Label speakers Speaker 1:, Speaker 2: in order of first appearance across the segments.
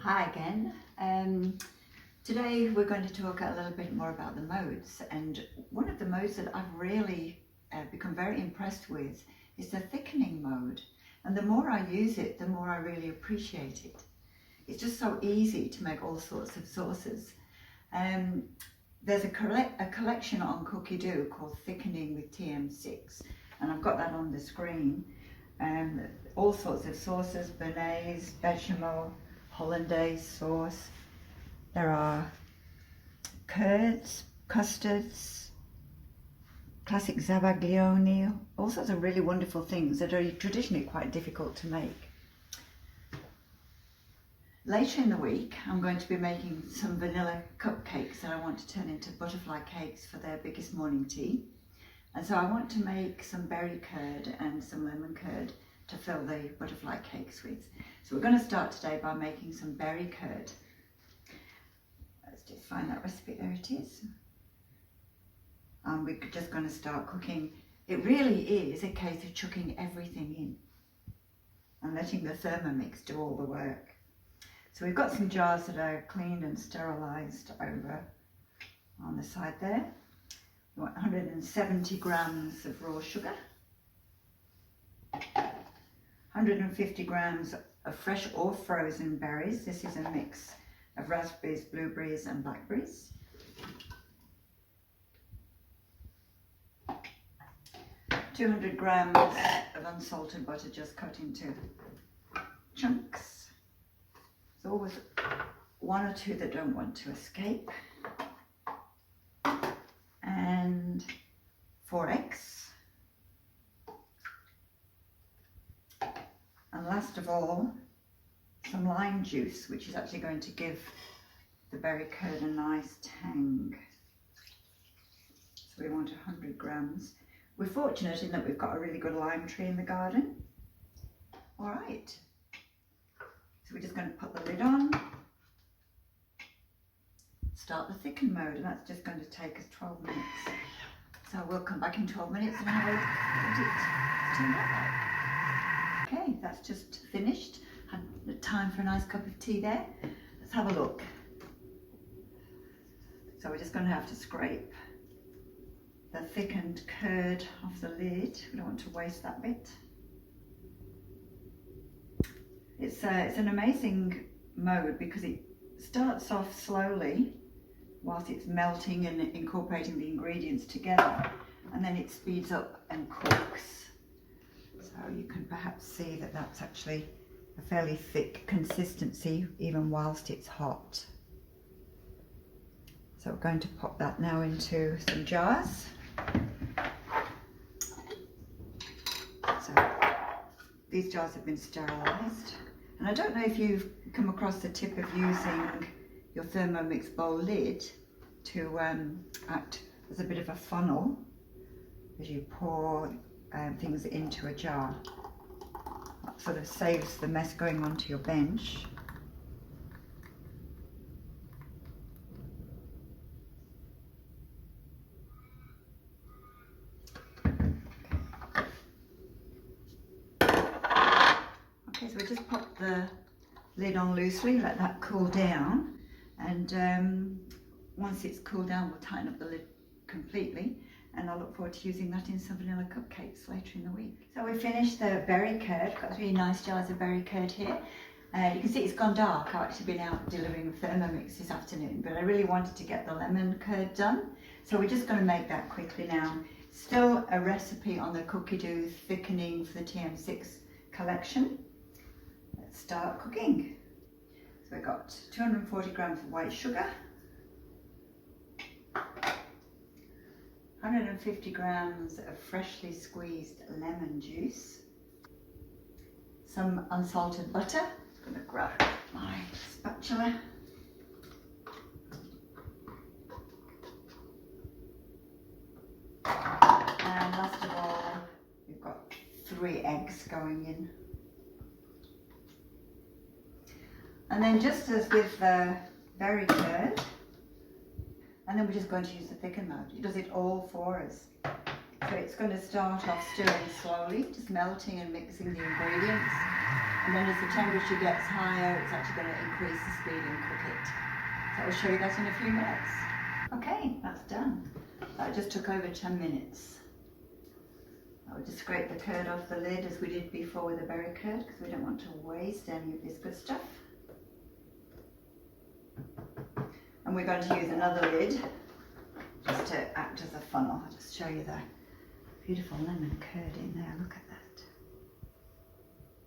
Speaker 1: Hi again. Today we're going to talk a little bit more about the modes, and one of the modes that I've really become very impressed with is the thickening mode, and the more I use it, the more I really appreciate it. It's just so easy to make all sorts of sauces. There's a collection on Cookie Dough called Thickening with TM6, and I've got that on the screen. All sorts of sauces: béarnaise, bechamel, hollandaise sauce. There are curds, custards, classic zavaglioni, all sorts of really wonderful things that are traditionally quite difficult to make. Later in the week, I'm going to be making some vanilla cupcakes that I want to turn into butterfly cakes for their biggest morning tea. And so I want to make some berry curd and some lemon curd to fill the butterfly cakes with. So we're going to start today by making some berry curd. Let's just find that recipe. There it is. And we're just going to start cooking. It really is a case of chucking everything in and letting the Thermomix do all the work. So we've got some jars that are cleaned and sterilised over on the side there. We want 170 grams of raw sugar, 150 grams of fresh or frozen berries. This is a mix of raspberries, blueberries and blackberries. 200 grams of unsalted butter, just cut into chunks. There's always one or two that don't want to escape. And 4 eggs. And last of all, some lime juice, which is actually going to give the berry curd a nice tang. So we want 100 grams. We're fortunate in that we've got a really good lime tree in the garden. All right. So we're just going to put the lid on, start the thicken mode, and that's just going to take us 12 minutes. So we'll come back in 12 minutes and have a look at it turned out like. Okay, that's just finished. Had the time for a nice cup of tea there. Let's have a look. So we're just going to have to scrape the thickened curd off the lid. We don't want to waste that bit. It's an amazing mode because it starts off slowly whilst it's melting and incorporating the ingredients together, and then it speeds up and cooks. So you can perhaps see that that's actually a fairly thick consistency even whilst it's hot. So we're going to pop that now into some jars. So these jars have been sterilised. And I don't know if you've come across the tip of using your Thermomix bowl lid to act as a bit of a funnel as you pour things into a jar. That sort of saves the mess going onto your bench. Okay, so we just pop the lid on loosely, let that cool down, and once it's cooled down we'll tighten up the lid completely, and I look forward to using that in some vanilla cupcakes later in the week. So we finished the berry curd. Got 3 nice jars of berry curd here. You can see it's gone dark. I've actually been out delivering Thermomix this afternoon, but I really wanted to get the lemon curd done, so we're just going to make that quickly now. Still a recipe on the Cookie Dough Thickening for the TM6 collection. Let's start cooking. So we've got 240 grams of white sugar, 150 grams of freshly squeezed lemon juice, some unsalted butter. I'm going to grab my spatula. And last of all, we've got 3 eggs going in. And then, just as with the berry curd, and then we're just going to use the thicken mode. It does it all for us. So it's going to start off stirring slowly, just melting and mixing the ingredients. And then as the temperature gets higher, it's actually going to increase the speed and cook it. So I'll show you that in a few minutes. Okay, that's done. That just took over 10 minutes. I'll just scrape the curd off the lid as we did before with the berry curd, because we don't want to waste any of this good stuff. And we're going to use another lid just to act as a funnel. I'll just show you the beautiful lemon curd in there. Look at that.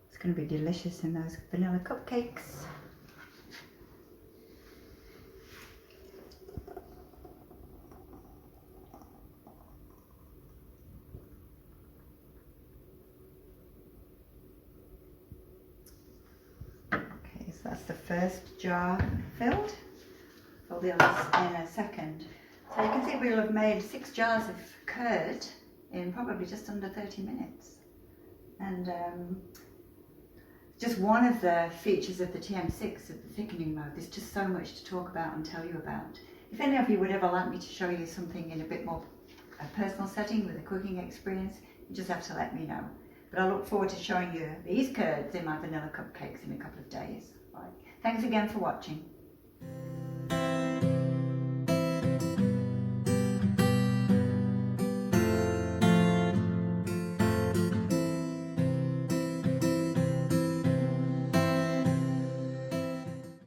Speaker 1: It's going to be delicious in those vanilla cupcakes. Okay, so that's the first jar filled. Fill the others in a second. So you can see we'll have made 6 jars of curd in probably just under 30 minutes. And just one of the features of the TM6, of the thickening mode. There's just so much to talk about and tell you about. If any of you would ever like me to show you something in a bit more a personal setting with a cooking experience, you just have to let me know. But I look forward to showing you these curds in my vanilla cupcakes in a couple of days. Right. Thanks again for watching.